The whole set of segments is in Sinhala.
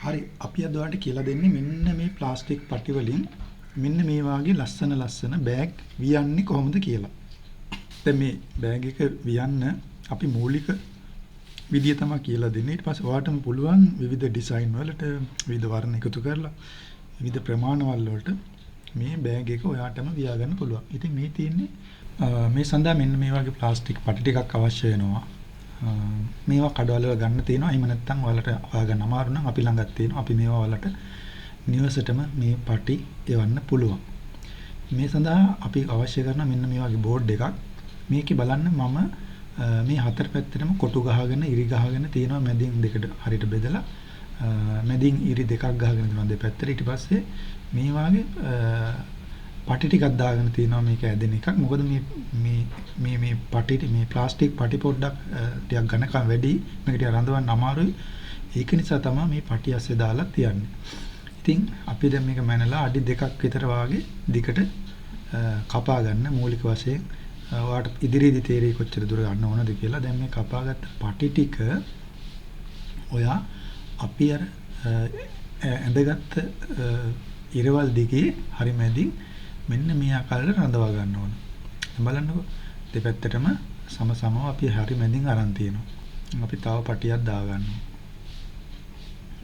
හරි අපි අද ඔයාලට කියලා දෙන්නේ මෙන්න මේ ප්ලාස්ටික් පටි වලින් මෙන්න මේ වාගේ ලස්සන බෑග් වියන්නේ කොහොමද කියලා. දැන් මේ බෑග් එක වියන්න අපි මූලික විදිය තමයි කියලා දෙන්නේ. ඊට පස්සේ ඔයාලටම පුළුවන් විවිධ ඩිසයින් වලට විවිධ වර්ණ එකතු කරලා විවිධ ප්‍රමාණවල වලට මේ බෑග් එක ඔයාලටම වියා ගන්න පුළුවන්. ඉතින් මේ තියෙන්නේ මේ සඳහා මෙන්න මේ වගේ ප්ලාස්ටික් පටි ටිකක් අවශ්‍ය වෙනවා. මේවා කඩවල වල ගන්න තියෙනවා. එහෙම නැත්නම් ඔයාලට හොයාගන්න අමාරු නම් අපි ළඟත් තියෙනවා. අපි මේවා ඔයාලට නිවසටම මේ පටි එවන්න පුළුවන්. මේ සඳහා අපි අවශ්‍ය කරන මෙන්න මේ වගේ බෝඩ් එකක්. මේකේ බලන්න මම මේ හතර පැත්තටම කොටු ගහගෙන ඉරි ගහගෙන තියෙනවා මැදින් දෙකට හරියට බෙදලා මැදින් ඉරි දෙකක් ගහගෙන තියෙනවා දෙපැත්තට. ඊට පස්සේ මේ වගේ පටි ටිකක් දාගෙන තියෙනවා මේක ඇදෙන එකක්. මොකද මේ පටි මේ ප්ලාස්ටික් පටි පොඩ්ඩක් ටිකක් ඝනකම් වැඩි. මේක ටික රඳවන්න අමාරුයි. ඒක නිසා තමයි මේ පටි ඇස්සේ දාලා තියන්නේ. ඉතින් අපි දැන් මේක මැනලා අඩි 2ක් විතර වාගේ දිගට කපා ගන්න මූලික වශයෙන් ඔයාලට ඉදිරියේදී තේරෙයි කොච්චර දුර ගන්න ඕනද කියලා. දැන් මේ කපාගත්ත පටි ටික ඔයා අපි අර ඇඳගත්ත ඉරවල් දිගේ හරි මැදින් මෙන්න මේ ආකාරයට රඳවා ගන්න ඕන. දැන් බලන්නකෝ දෙපැත්තටම සමසමව අපි හරි මැදින් අරන් තියෙනවා. අපි තව පටියක් දා ගන්නවා.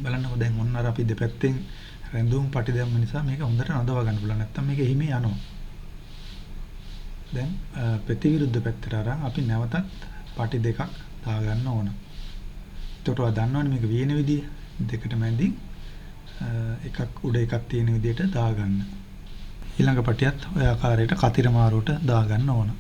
බලන්නකෝ දැන් ඔන්න අර අපි දෙපැත්තෙන් රැඳුම් පටි දැම්ම නිසා මේක හොඳට රඳවා ගන්න පුළුවන්. නැත්තම් මේක එහිම යනවා. දැන් ප්‍රතිවිරුද්ධ පැත්තට අරන් අපි නැවතත් පටි දෙකක් දා ගන්න ඕන. එතකොට ඔයා දන්නවනේ මේක වියන විදිය. දෙකට මැදින් එකක් උඩ එකක් තියෙන විදියට දා ගන්න. ඊළඟ පටියත් ඔය ආකාරයට කතිර මාරුවට දා ගන්න ඕන.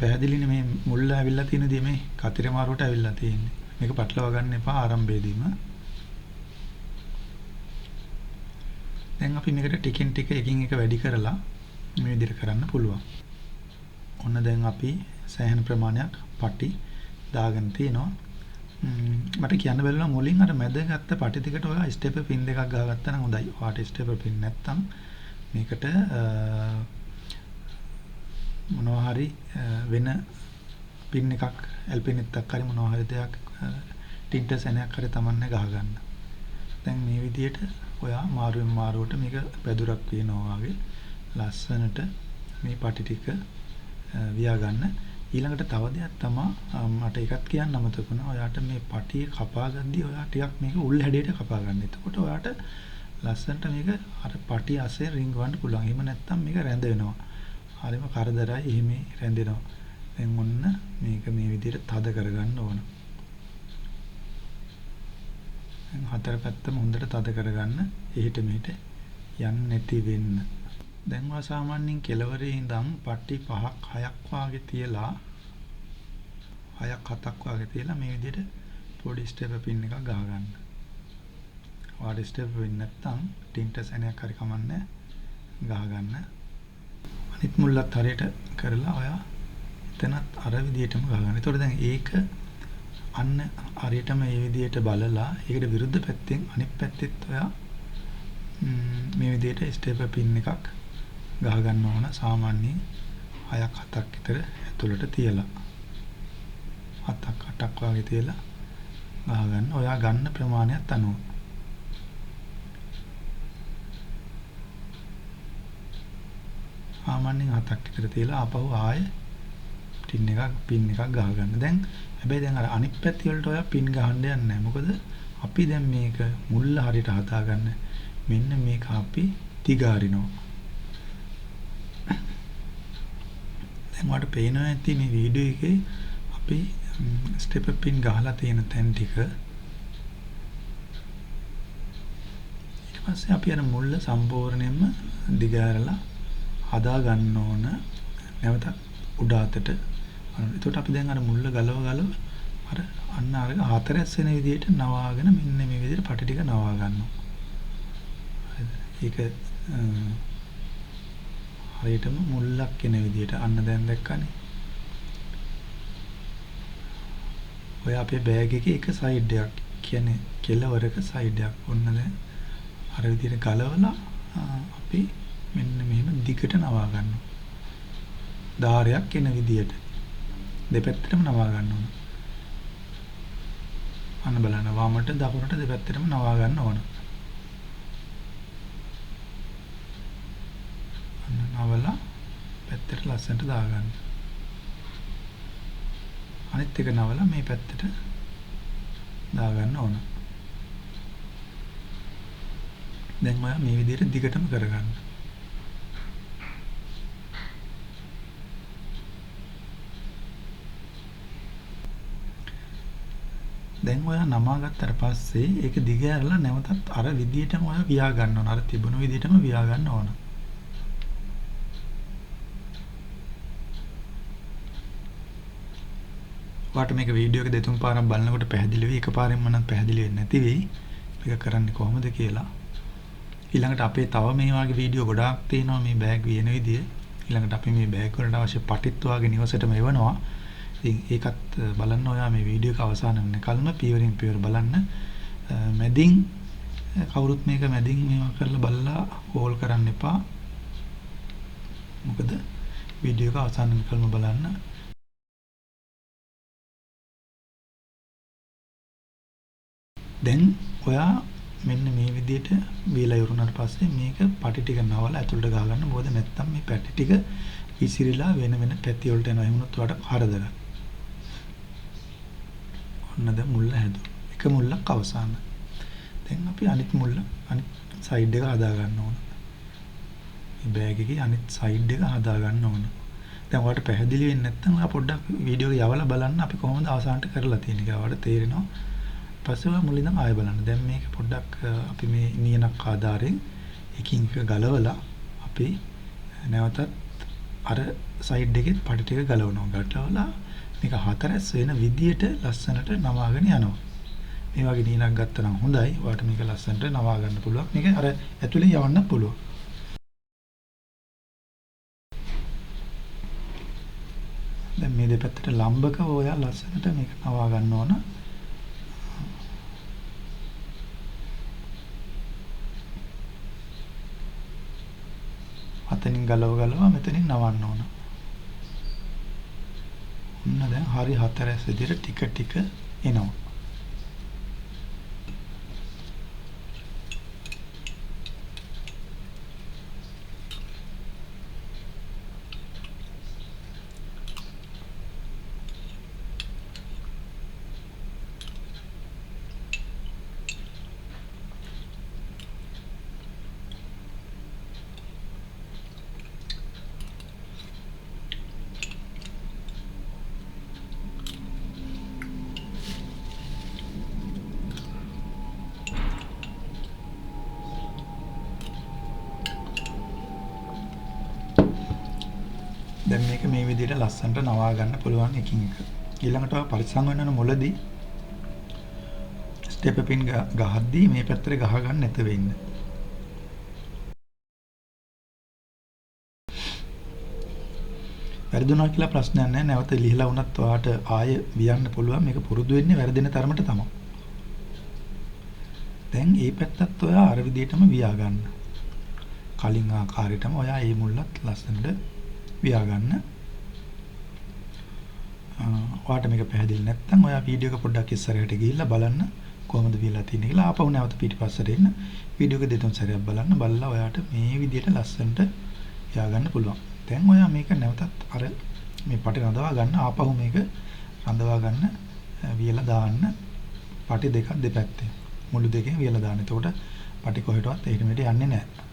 පැහැදිලිනේ මේ මුල්ල ඇවිල්ලා තියෙන දේ මේ කතිර මාරුවට ඇවිල්ලා තියෙන්නේ. මේක පටලවා ගන්න එපා ආරම්භයේදීම. දැන් අපි මේකට ටිකෙන් ටික එකින් එක වැඩි කරලා මේ විදිහට කරන්න පුළුවන්. ඔන්න දැන් අපි සෑහෙන ප්‍රමාණයක් පටි දාගෙන තියෙනවා. මට කියන්න බැලුවා මුලින් අර මැද ගත්ත පටි ටිකට ඔයා ස්ටෙපර් පින් දෙකක් ගහගත්තා නම් හොඳයි. ඔයාට ස්ටෙපර් පින් නැත්තම් මේකට මොනවා හරි වෙන පින් එකක් ඇල්පිනෙත්තක් හරි මොනවා හරි දෙයක් ටින්ටර් සැනයක් හරි තමන්නේ ගහගන්න. දැන් මේ විදිහට ඔයා මාරුවෙන් මාරුවට මේක පැදුරක් වෙනවා වගේ ලස්සනට මේ පටි ටික වියා ගන්න. ඊළඟට තව දෙයක් තමයි මට එකක් කියන්න අමතක වුණා. ඔයාට මේ පටිය කපා ගද්දී ඔයා ටිකක් මේක උල් හැඩයට කපා ගන්න. එතකොට ඔයාට ලස්සනට මේක අර පටිය අස්සේ රිංගවන්න පුළුවන්. එහෙම නැත්නම් මේක රැඳ වෙනවා. හරිම කරදරයි. එහෙම රැඳෙනවා. දැන් ඔන්න මේක මේ විදිහට තද කරගන්න ඕන. දැන් හතර පැත්තම හොඳට තද කරගන්න. එහෙට මෙහෙට යන්නේ නැති වෙන්න. දැන් වා සාමාන්‍යයෙන් කෙලවරේ ඉඳන් පටි 5ක් 6ක් වාගේ තියලා 6ක් 7ක් වාගේ තියලා මේ විදිහට පොඩි ස්ටෙපර් පින් එකක් ගහ ගන්න. ඔයාලා ස්ටෙපර් පින් නැත්තම් ටින්ටර් සැනයක් හරි කමන්නේ ගහ ගන්න. අනිත් මුල්ලත් හරියට කරලා ඔයා එතනත් අර විදිහටම ගහ ගන්න. ඒතකොට දැන් ඒක අන්න හරියටම මේ විදිහට බලලා ඒකට විරුද්ධ පැත්තෙන් අනිත් පැත්තෙත් ඔයා මේ විදිහට ස්ටෙපර් පින් එකක් ගහ ගන්න ඕන. සාමාන්‍යයෙන් 6ක් 7ක් විතර ඇතුළට තියලා 7ක් 8ක් වගේ තියලා ගහ ගන්න. ඔයා ගන්න ප්‍රමාණයත් අනුව. සාමාන්‍යයෙන් 7ක් විතර තියලා ආපහු ආයේ පින් එකක් ගහ ගන්න. දැන් හැබැයි දැන් අර අනිත් පැති වලට ඔයා පින් ගහන්න යන්නේ නැහැ. මොකද අපි දැන් මේක මුල්ල හරියට හදාගන්න මෙන්න මේක අපි දිගාරිනවා. දැන් ඔයාලට පේනවා ඇති මේ වීඩියෝ එකේ අපි ස්ටෙපර් පින් ගහලා තියෙන තැන් ටික. ඊට පස්සේ අපි අර මුල්ල සම්පූර්ණයෙන්ම දිගාරලා හදා ගන්න ඕන. නැවත උඩ අතට. එතකොට අපි දැන් අර මුල්ල ගලව අර අන්න අර හතරැස් වෙන විදිහට නවාගෙන මෙන්න මේ විදිහට පටි ටික නවා ගන්නවා. ඒක හරියටම මුල්ලක් එන විදිහට අන්න දැන් දැක්කනේ. ඔය අපේ බෑග් එකේ එක සයිඩ් එකක් කියන්නේ කෙළවරක සයිඩ් එකක්. ඔන්න දැන් අර විදිහට ගලවලා අපි මෙන්න මෙහෙම දිගට නවා ගන්නවා. ධාරයක් එන විදිහට දෙපැත්තටම නවා ගන්න ඕන. අන්න බලන්න වමට දකුණට දෙපැත්තටම නවා ගන්න ඕන. අන්න නවලා පැත්තට ලස්සනට දාගන්න. අනිත් එක නවලා මේ පැත්තට දාගන්න ඕන. දැන් ඔයා මේ විදිහට දිගටම කරගන්න. දැන් ඔයා නමා ගත්තට පස්සේ ඒක දිග ඇරලා නැවතත් අර විදිහටම ඔයා වියා ගන්න ඕන. අර තිබුණු විදිහටම වියා ගන්න ඕන. ඔයාට මේක වීඩියෝ එක දෙතුන් පාරක් බලනකොට පැහැදිලි වෙයි. එකපාරින්ම නම් පැහැදිලි වෙන්නේ නැති වෙයි. මේක කරන්නේ කොහොමද කියලා. ඊළඟට අපේ තව මේ වගේ වීඩියෝ ගොඩාක් තියෙනවා මේ බෑග් වියන විදිය. ඊළඟට අපි මේ බෑග් වලට අවශ්‍ය පටිත් වාගේ නිවසටම එවනවා. ඉතින් ඒකත් බලන්න ඔයා මේ වීඩියෝ එක අවසන් වෙනකල්ම පියවරින් පියවර බලන්න. මැදින් කවුරුත් මේක මැදින් මේවා කරලා බලලා හෝල් කරන්න එපා. මොකද වීඩියෝ එක අවසන් වෙනකල්ම බලන්න. දැන් ඔයා මෙන්න මේ විදිහට වීලා ඉවරුනට පස්සේ මේක පටි ටික නවලා ඇතුළට ගහ ගන්න. මොකද නැත්තම් මේ පැටි ටික විසිරිලා වෙන වෙන පැති වලට යනවා. එහෙම වුණොත් ඔයාට හරදරයි. ඔන්න දැන් මුල්ල හැදුවා. එක මුල්ලක් අවසන්. දැන් අපි අනිත් මුල්ල අනිත් සයිඩ් එක හදා ගන්න ඕන. මේ බෑග් එකේ අනිත් සයිඩ් එක හදා ගන්න ඕන. දැන් ඔයාලට පැහැදිලි වෙන්නේ නැත්නම් ඔයා පොඩ්ඩක් වීඩියෝ එක යවලා බලන්න අපි කොහොමද අවසානට කරලා තියෙන්නේ කියලා. ඔයාලට තේරෙනවා. පස්සේ ඔයා මුලින්ම ආයෙ බලන්න. දැන් මේක පොඩ්ඩක් අපි මේ නියනක් ආධාරයෙන් එකින් එක ගලවලා අපි නැවතත් අර සයිඩ් එකේ පටි ටික ගලවනවා. ගලවලා මේක හතරස් වෙන විදියට ලස්සනට නවාගෙන යනවා. මේ වගේ නියනක් ගත්තා නම් හොඳයි. ඔයාලට මේක ලස්සනට නවා ගන්න පුළුවන්. මේක අර ඇතුලේ යවන්න පුළුවන්. දැන් මේ දෙපැත්තට ලම්බකව ඔයා ලස්සනට මේක නවා ගන්න ඕන. අතනින් ගලව මෙතනින් නවන්න ඕන. ඔන්න දැන් හරි හතරැස් විදිහට ටික ටික එනවා. දැන් මේක මේ විදිහට ලස්සනට නවා ගන්න පුළුවන් එකින් එක. ඊළඟට ඔය පරිස්සම් වෙන්න මුලදී ස්ටෙප් පින් ගහද්දී මේ පැත්තට ගහ ගන්න නැත වෙන්න. වැරදුනා කියලා ප්‍රශ්නයක් නැහැ. නැවත ලිහලා වුණත් ඔයාට ආයෙ වියන්න පුළුවන්. මේක පුරුදු වෙන්නේ වැරදෙන තරමට තමයි. දැන් මේ පැත්තත් ඔයා අර විදිහටම වියා ගන්න. කලින් ආකාරයටම ඔයා මේ මුල්ලත් ලස්සනට වියා ගන්න. ඔයාට මේක පැහැදිලි නැත්නම් ඔයා වීඩියෝ එක පොඩ්ඩක් ඉස්සරහට ගිහිල්ලා බලන්න කොහොමද වියලා තියෙන්නේ කියලා. ආපහු නැවත පිටිපස්සට එන්න වීඩියෝ එක දෙතුන් සැරයක් බලන්න. බලලා ඔයාට මේ විදිහට ලස්සනට වියා ගන්න පුළුවන්. දැන් ඔයා මේක නැවතත් අර මේ පටි රඳවා ගන්න. ආපහු මේක රඳවා ගන්න වියලා දාන්න. පටි දෙකක් දෙපැත්තේ මුළු දෙකෙන් වියලා දාන්න. එතකොට පටි කොහෙටවත් එහෙට මෙහෙට යන්නේ නැහැ.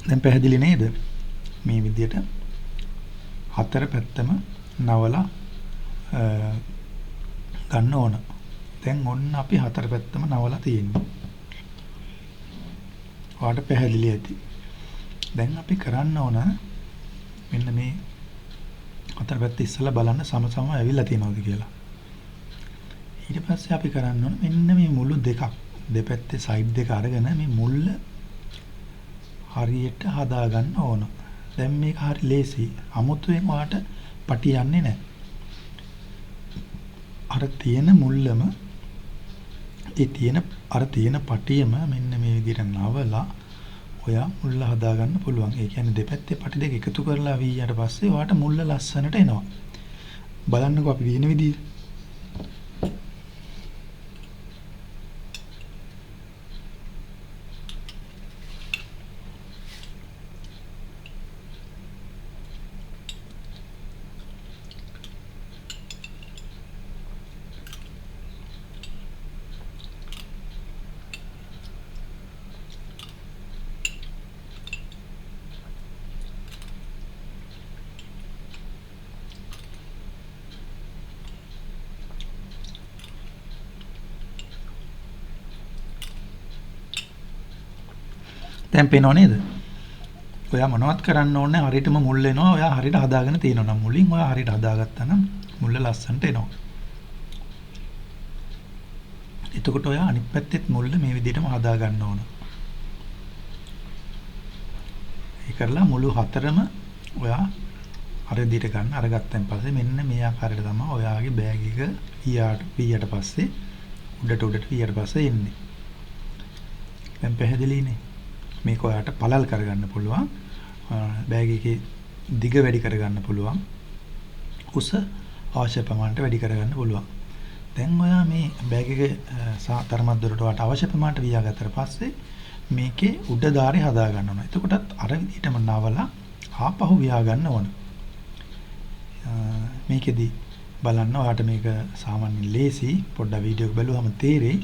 දැන් පැහැදිලි නේද? මේ විදිහට හතර පැත්තම නවලා ගන්න ඕන. දැන් ඔන්න අපි හතර පැත්තම නවලා තියෙන්නේ. ඔයාලට පැහැදිලි ඇති. දැන් අපි කරන්න ඕන මෙන්න මේ හතර පැත්ත ඉස්සලා බලන්න සම ඇවිල්ලා තියෙනවද කියලා. ඊට පස්සේ අපි කරන්න ඕන මෙන්න මේ මුළු දෙකක් දෙපැත්තේ සයිඩ් දෙක අරගෙන මේ මුල්ල හරියට හදා ගන්න ඕන. දැන් මේක හරි ලේසි. අමුතුවෙන් ඔයාට පටි යන්නේ නැහැ. අර තියෙන මුල්ලම අර තියෙන පටියම මෙන්න මේ විදිහට නවලා ඔයා මුල්ල හදාගන්න පුළුවන්. ඒ කියන්නේ දෙපැත්තේ පටි දෙක එකතු කරලා වීයට පස්සේ ඔයාට මුල්ල ලස්සනට එනවා. බලන්නකෝ අපි වින විදිය. දැන් පේනව නේද? ඔයා මොනවත් කරන්න ඕනේ හරියටම මුල් වෙනවා. ඔයා හරියට හදාගෙන තියෙනවා නම් මුලින් ඔයා හරියට හදාගත්තා නම් මුල්ල ලස්සනට එනවා. එතකොට ඔයා අනිත් පැත්තෙත් මුල්ල මේ විදිහටම හදා ගන්න ඕන. ඒ කරලා මුළු හතරම ඔයා අර විදිහට ගන්න. අරගත්තන් පස්සේ මෙන්න මේ ආකාරයට තමයි ඔයාගේ බෑග් එක ඊයට පස්සේ උඩට ඊයට පස්සේ එන්නේ. දැන් පැහැදිලිනේ. මේක ඔයාට පළල් කරගන්න පුළුවන්. බෑග් එකේ දිග වැඩි කරගන්න පුළුවන්. උස අවශ්‍ය ප්‍රමාණයට වැඩි කරගන්න පුළුවන්. දැන් ඔයා මේ බෑග් එක තරමක් දුරට ඔයාට අවශ්‍ය ප්‍රමාණයට වියාගත්තට පස්සේ මේකේ උඩ ධාරේ හදා ගන්න ඕන. එතකොටත් අර විදිහටම නවලා ආපහු වියා ගන්න ඕන. මේකෙදි බලන්න ඔයාට මේක සාමාන්‍යයෙන් ලේසි. පොඩ්ඩක් වීඩියෝ එක බලුවම තේරෙයි.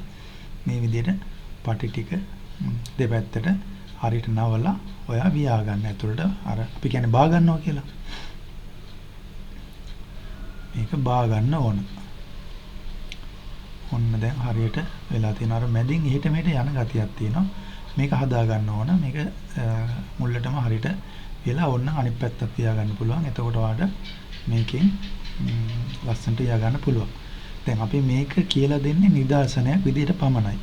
මේ විදිහට පටි ටික දෙපැත්තට හරියට නවලා ඔයා වියා ගන්න. ඇතුළට අර අපි කියන්නේ බා ගන්නවා කියලා. මේක බා ගන්න ඕන. ඔන්න දැන් හරියට වෙලා තියෙනවා. අර මැදින් එහෙට මෙහෙට යන ගතියක් තියෙනවා. මේක හදා ගන්න ඕන. මේක මුල්ලටම හරියට වෙලා ඕන අනිත් පැත්තත් තියා ගන්න පුළුවන්. එතකොට ඔයාලට මේකෙන් ලස්සනට තියා ගන්න පුළුවන්. දැන් අපි මේක කියලා දෙන්නේ නිදර්ශනයක් විදිහට පමණයි.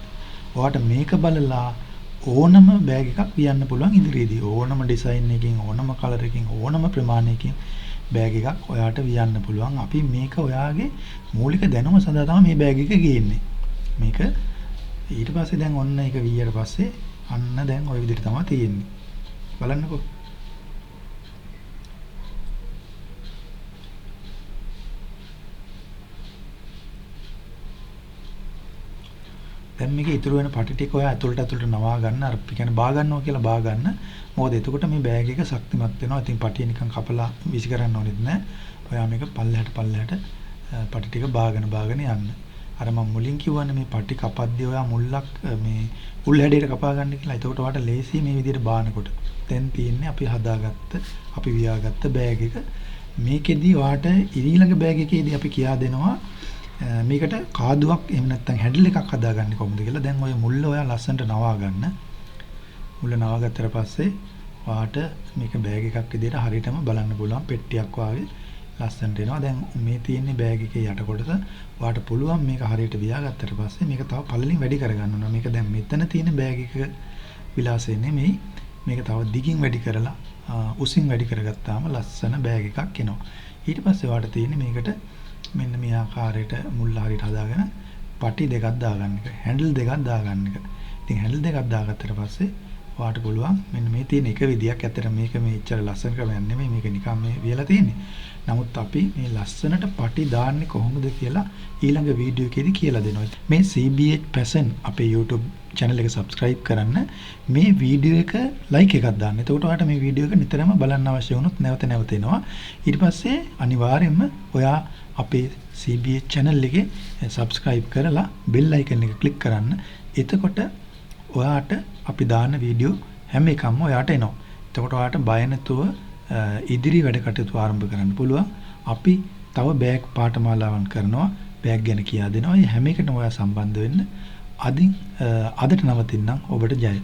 ඔයාලට මේක බලලා ඕනම බෑග් එකක් වියන්න පුළුවන් ඉදිරියේදී. ඕනම ඩිසයින් එකකින්, ඕනම කලර් එකකින්, ඕනම ප්‍රමාණයකින් බෑග් එකක් ඔයාට වියන්න පුළුවන්. අපි මේක ඔයාගේ මූලික දැනුම සඳහා තමයි මේ බෑග් එක ගේන්නේ. මේක ඊට පස්සේ දැන් ඔන්න ඒක වියට පස්සේ අන්න දැන් ওই විදිහට තමයි තියෙන්නේ. බලන්නකෝ. දැන් මේකේ ඉතුරු වෙන පටි ටික ඔයා ඇතුළට නවා ගන්න. අර කියන්නේ බා ගන්නවා කියලා බා ගන්න. මොකද එතකොට මේ බෑග් එක ශක්තිමත් වෙනවා. ඉතින් පටිය නිකන් කපලා විසි කරන්න ඕනෙත් නැහැ. ඔයා මේක පල්ලෙහාට පටි ටික බාගෙන යන්න. අර මම මුලින් කිව්වනේ මේ පටි කපද්දී ඔයා මුල්ලක් මේ උල් හැඩයට කපා ගන්න කියලා. එතකොට ඔයාට ලේසියි මේ විදිහට බානකොට. දැන් තියෙන්නේ අපි අපි වියාගත්ත බෑග් එක. මේකෙදී ඔයාට ඊළඟ බෑග් එකේදී අපි කියා දෙනවා මේකට කාදුවක් එහෙම නැත්නම් හැන්ඩල් එකක් හදාගන්නේ කොහොමද කියලා. දැන් ඔය මුල්ල ඔයා ලස්සනට නවා ගන්න. මුල්ල නවා ගත්තට පස්සේ ඔයාට මේක බෑග් එකක් විදිහට හරියටම බලන්න පුළුවන්. පෙට්ටියක් වගේ ලස්සනට එනවා. දැන් මේ තියෙන්නේ බෑග් එකේ යට කොටස. ඔයාට පුළුවන් මේක හරියට වියාගත්තට පස්සේ මේක තව පළලින් වැඩි කරගන්න ඕන. මේක දැන් මෙතන තියෙන බෑග් එක විලාසය නෙමෙයි. මේක තව දිගින් වැඩි කරලා උසින් වැඩි කරගත්තාම ලස්සන බෑග් එකක් එනවා. ඊට පස්සේ ඔයාට තියෙන්නේ මේකට මෙන්න මේ ආකාරයට මුල් හරියට හදාගෙන පටි දෙකක් දාගන්න එක. හැන්ඩල් දෙකක් දාගන්න එක. ඉතින් හැන්ඩල් දෙකක් දාගත්තට පස්සේ ඔයාට පුළුවන් මෙන්න මේ තියෙන එක විදියක්. ඇත්තට මේක මේ ඉච්චර ලස්සන ක්‍රමයක් නෙමෙයි. මේක නිකන් මේ වියලා තියෙන්නේ. නමුත් අපි මේ ලස්සනට පටි දාන්නේ කොහොමද කියලා ඊළඟ වීඩියෝ එකේදී කියලා දෙනවා. මේ CBH Passion අපේ YouTube channel එක subscribe කරන්න. මේ වීඩියෝ එක like එකක් දාන්න. එතකොට ඔයාලට මේ වීඩියෝ එක නිතරම බලන්න අවශ්‍ය වුණොත් නැවත එනවා. ඊට පස්සේ අනිවාර්යයෙන්ම ඔයා අපේ CBH channel එකේ subscribe කරලා bell icon එක click කරන්න. එතකොට ඔයාට අපි දාන වීඩියෝ හැම එකක්ම ඔයාට එනවා. එතකොට ඔයාට බය නැතුව ඉදිරි වැඩ කටයුතු ආරම්භ කරන්න පුළුවන්. අපි තව බෑග් පාඨමාලාවන් කරනවා. බෑග් ගැන කියා දෙනවා. මේ හැම එකටම ඔයා සම්බන්ධ වෙන්න. අදට නවතින්නම්. ඔබට ජය.